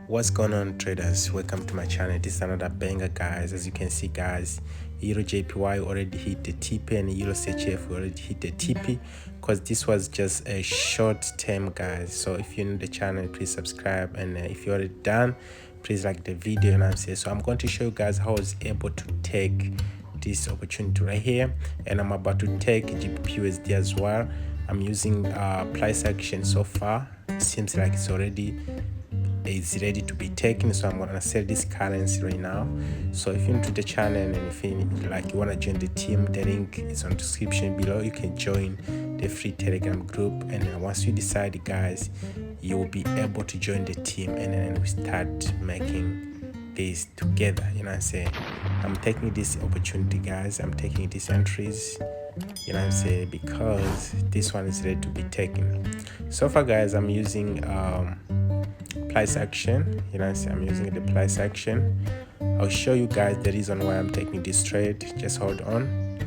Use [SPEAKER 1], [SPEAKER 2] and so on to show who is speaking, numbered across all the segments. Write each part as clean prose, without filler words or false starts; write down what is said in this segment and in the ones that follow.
[SPEAKER 1] What's going on, traders? Welcome to my channel. This is another banger, guys. As you can see, guys, Euro JPY already hit the TP and Euro CHF already hit the TP, because this was just a short term, guys. So if you're new to the channel, please subscribe, and if you're already done, please like the video. And I'm saying, so I'm going to show you guys how I was able to take this opportunity right here, and I'm about to take GBP as well. I'm using price action. So far it seems like it's ready to be taken, so I'm gonna sell this currency right now. So if you're into the channel and if you want to join the team, the link is on the description below. You can join the free Telegram group, and then once you decide, guys, you will be able to join the team, and then we start making this together. You know what I'm saying? I'm taking this opportunity, guys. I'm taking these entries, you know what I'm saying, because this one is ready to be taken. So far, guys, I'm using price action. You know, I'm using the price action. I'll show you guys the reason why I'm taking this trade. Just hold on.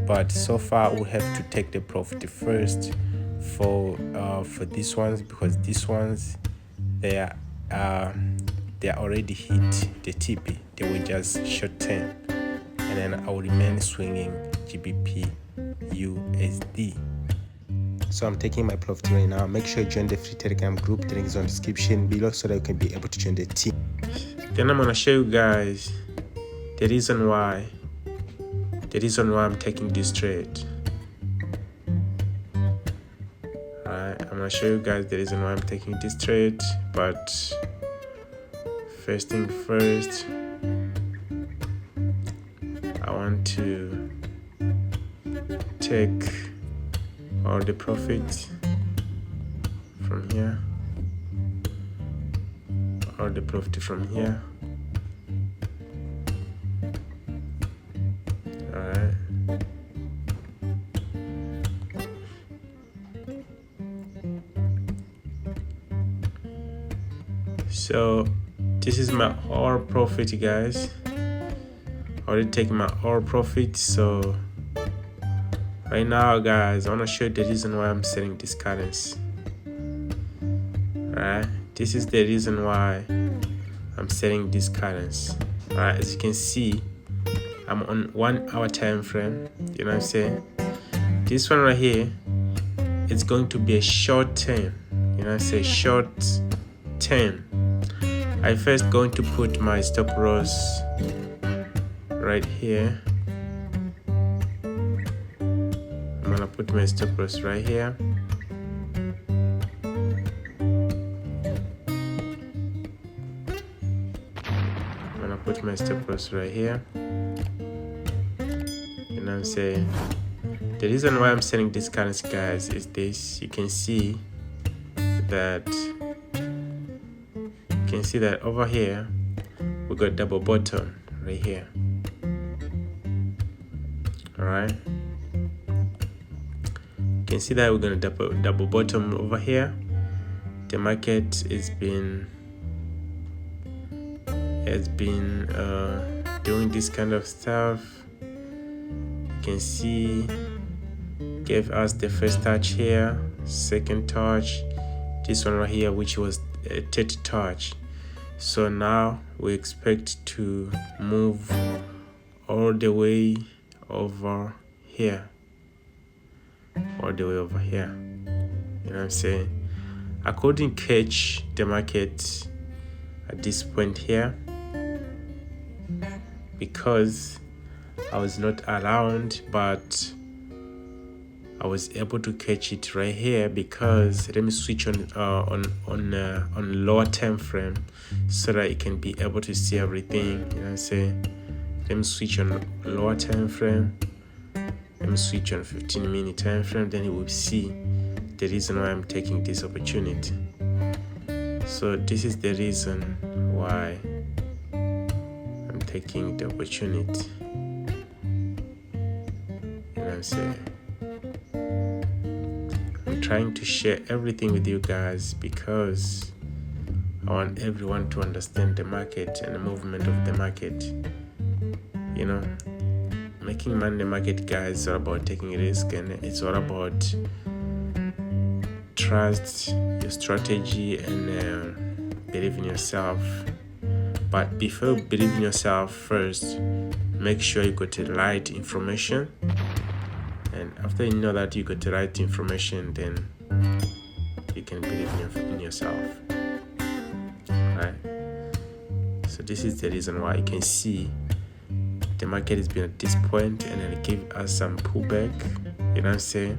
[SPEAKER 1] But so far we have to take the profit first for these ones, because these ones they are already hit the TP. They were just short term, and then I will remain swinging GBP USD. So I'm taking my profit right now. Make sure you join the free Telegram group. The link is on the description below, so that you can be able to join the team. Then I'm gonna show you guys the reason why I'm taking this trade. Alright, I'm gonna show you guys the reason why I'm taking this trade. But first thing first, I want to take all the profit from here, all the profit from here. All right, so this is my all profit, guys. I already take my all profit. So right now, guys, I want to show you the reason why I'm selling this currency. Alright, this is the reason why I'm selling this currency. Alright, as you can see, I'm on 1 hour time frame. You know what I'm saying? This one right here, it's going to be a short term. You know what I'm saying? Short term. I first going to put my stop loss right here. I'm gonna put my stop loss right here. I'm gonna put my stop loss right here. You know what I'm saying? The reason why I'm selling this currency, guys, is this. You can see that over here we got double bottom right here. All right. You can see that we're gonna double bottom over here. The market has been doing this kind of stuff. You can see gave us the first touch here, second touch, this one right here, which was a third touch. So now we expect to move all the way over here. All the way over here. You know what I'm saying? I couldn't catch the market at this point here because I was not around, but I was able to catch it right here because let me switch on lower time frame so that you can be able to see everything. You know what I'm saying? Let me switch on lower time frame. Let me switch on 15-minute time frame, then you will see the reason why I'm taking this opportunity. So this is the reason why I'm taking the opportunity. You know what I'm saying? I'm trying to share everything with you guys because I want everyone to understand the market and the movement of the market. You know, making money in the market, guys, is all about taking risk, and it's all about trust, your strategy, and believe in yourself. But before you believe in yourself, first make sure you got the right information, and after you know that you got the right information, then you can believe in yourself. Right? So this is the reason why you can see the market has been at this point, and then it gave us some pullback. You know what I'm saying?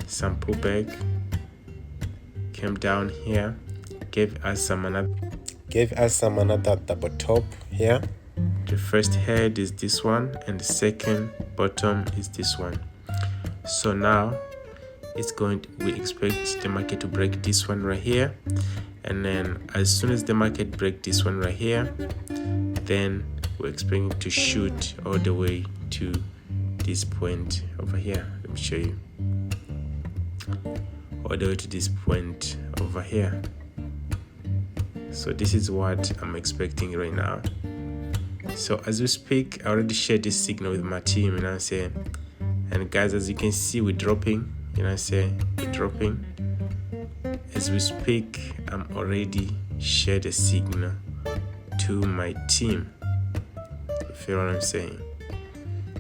[SPEAKER 1] Some pullback, came down here, gave us some another double top here. The first head is this one, and the second bottom is this one. So now we expect the market to break this one right here, and then as soon as the market break this one right here, then we're expecting to shoot all the way to this point over here. Let me show you. All the way to this point over here. So this is what I'm expecting right now. So as we speak, I already shared this signal with my team, you know what I'm saying? And guys, as you can see, we're dropping, you know what I'm saying? We're dropping. As we speak, I'm already shared a signal to my team. You feel what I'm saying?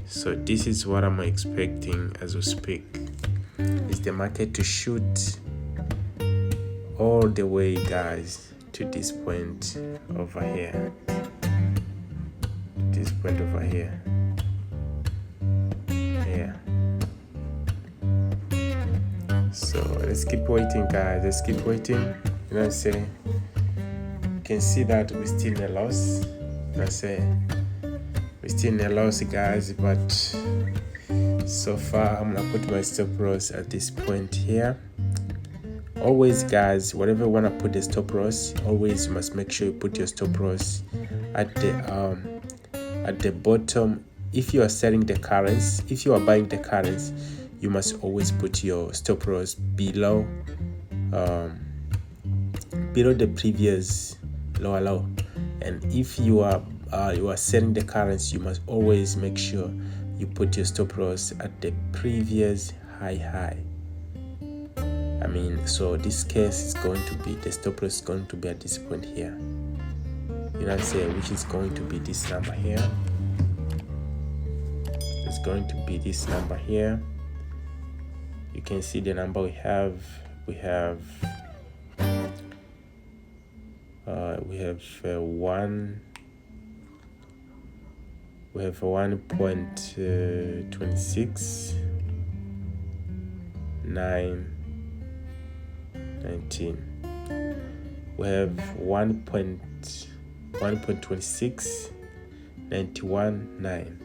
[SPEAKER 1] So this is what I'm expecting as we speak. Is the market to shoot all the way, guys, to this point over here. This point over here. Yeah. So let's keep waiting, guys. Let's keep waiting. You know what I'm saying? You can see that we're still in a loss. You know what I'm saying? We're still in a loss, guys, but so far I'm gonna put my stop loss at this point here. Always, guys, whatever you want to put the stop loss, always you must make sure you put your stop loss at the bottom. If you are selling the currency, if you are buying the currency, you must always put your stop loss below the previous lower low. And if you are selling the currency, you must always make sure you put your stop loss at the previous high. I mean, so this case is going to be, the stop loss is going to be at this point here. You know what I'm saying? Which is going to be this number here. It's going to be this number here. You can see the number we have. We have 1.26 919. We have 1.26 91.9.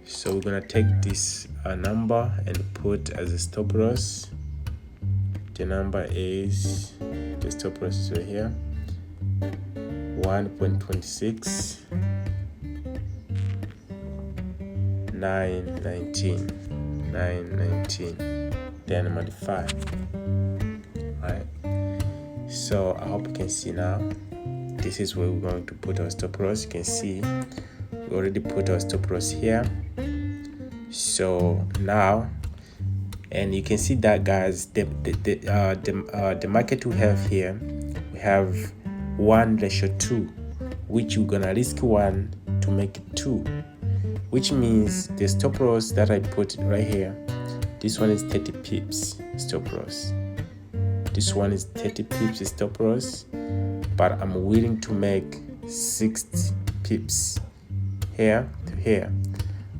[SPEAKER 1] So we're gonna take this number and put as a stop loss. The number is, the stop loss is right here, 1.26 919 then modify. Alright, so I hope you can see now. This is where we're going to put our stop loss. You can see we already put our stop loss here. So now, and you can see that, guys, the market we have here, we have 1:2, which we're gonna risk 1 to make it 2, which means the stop loss that I put right here, this one is 30 pips stop loss. This one is 30 pips stop loss, but I'm willing to make 60 pips here to here.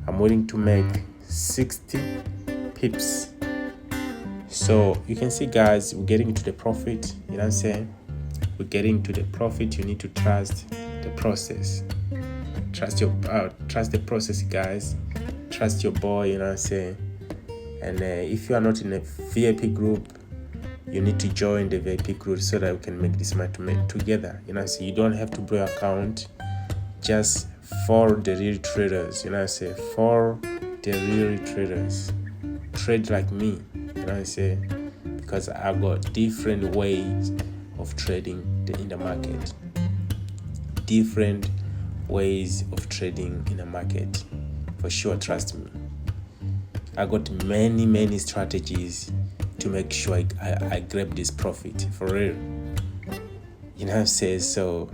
[SPEAKER 1] I'm willing to make 60 pips. So you can see, guys, we're getting to the profit. You know what I'm saying? We're getting to the profit. You need to trust the process. Trust the process, guys. Trust your boy. You know what I'm saying? And if you are not in a VIP group, you need to join the VIP group so that we can make this money together. You know what I'm saying? You don't have to blow your account. Just for the real traders. You know what I'm saying? For the real traders. Trade like me. You know what I'm saying? Because I've got different ways of trading in the market. Different ways of trading in the market. For sure, trust me. I got many strategies to make sure I grab this profit. For real. You know what I'm saying? So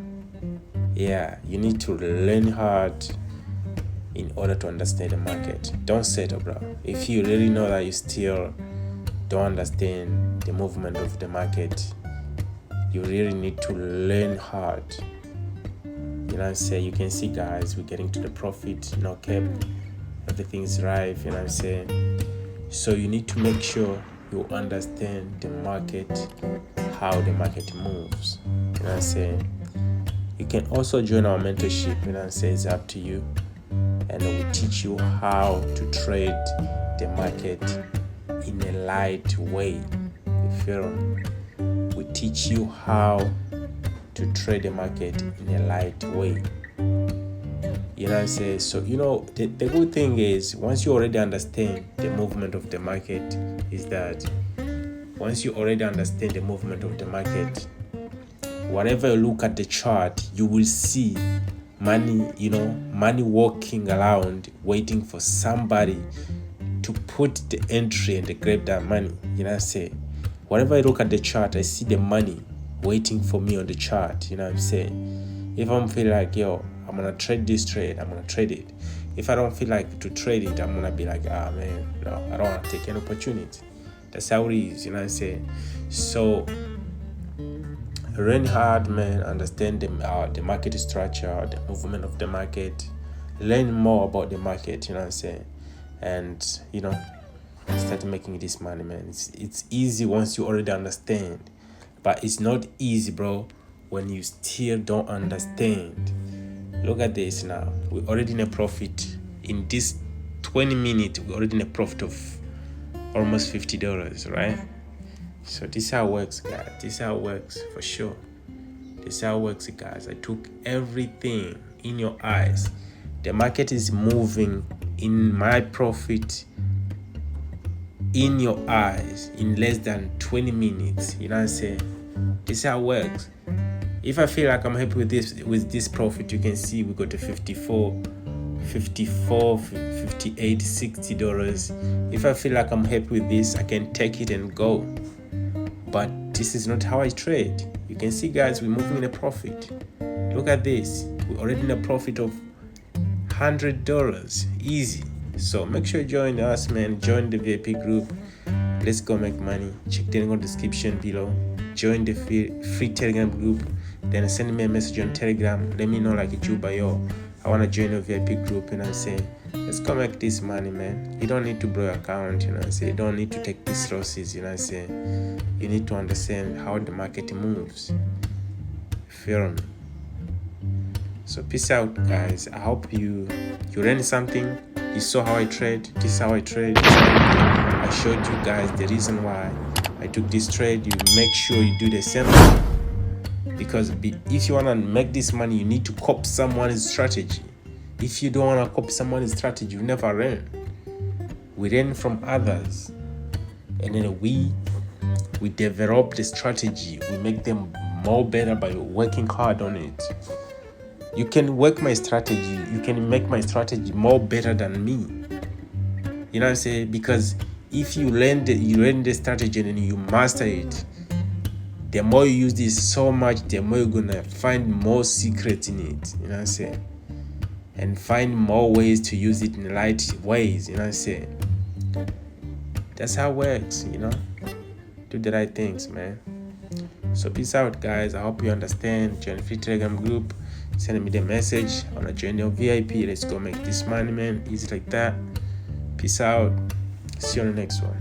[SPEAKER 1] yeah, you need to learn hard in order to understand the market. Don't settle, bro. If you really know that you still don't understand the movement of the market, you really need to learn hard. You know what I'm saying? You can see, guys, we're getting to the profit, no cap, everything's right. You know what I'm saying? So you need to make sure you understand the market, how the market moves. You know what I'm saying? You can also join our mentorship. You know what I'm saying? It's up to you, and we teach you how to trade the market in a light way. You feel me? We teach you how to trade the market in a light way. You know what I'm saying? So, you know, the good thing is, once you already understand the movement of the market, is that once you already understand the movement of the market, whenever you look at the chart, you will see money, you know, money walking around waiting for somebody to put the entry and to grab that money. You know what I'm saying? Whenever I look at the chart, I see the money waiting for me on the chart. You know what I'm saying? If I'm feeling like, yo, I'm gonna trade this trade, I'm gonna trade it. If I don't feel like to trade it, I'm gonna be like, man, no, I don't wanna take any opportunity. That's how it is. You know what I'm saying? So learn hard, man. Understand the market structure, the movement of the market. Learn more about the market. You know what I'm saying? And you know, start making this money, man. It's easy once you already understand, but it's not easy, bro, when you still don't understand. Look at this now. We're already in a profit. In this 20 minutes, we're already in a profit of almost $50, right? So this is how it works, guys. This is how it works for sure. This is how it works, guys. I took everything in your eyes. The market is moving in my profit in your eyes in less than 20 minutes. You know what I'm saying? This is how it works. If I feel like I'm happy with this profit, you can see we got to 54, 58, $60. If I feel like I'm happy with this, I can take it and go. But this is not how I trade. You can see, guys, we're moving in a profit. Look at this. We're already in a profit of $100. Easy. So make sure you join us, man. Join the VIP group. Let's go make money. Check the link on the description below. Join the free Telegram group. Then send me a message on Telegram. Let me know, like, Juba, yo, I want to join your VIP group. And I'm saying, let's go make this money, man. You don't need to blow your account. You know what I'm saying? You don't need to take these losses. You know what I'm saying? You need to understand how the market moves. Feel me? So peace out, guys. I hope you learned something. You saw how I trade. This is how I trade. I showed you guys the reason why I took this trade. You make sure you do the same thing. Because if you want to make this money, you need to copy someone's strategy. If you don't want to copy someone's strategy, you never learn. We learn from others. And then we develop the strategy. We make them more better by working hard on it. You can work my strategy. You can make my strategy more better than me. You know what I'm saying? Because if you learn the strategy and you master it, the more you use this so much, the more you're gonna find more secrets in it. You know what I'm saying? And find more ways to use it in light ways. You know what I'm saying? That's how it works, you know? Do the right things, man. So peace out, guys. I hope you understand. Join the free Telegram group. Send me the message. I wanna join your VIP. Let's go make this money, man. Easy like that. Peace out. See you on the next one.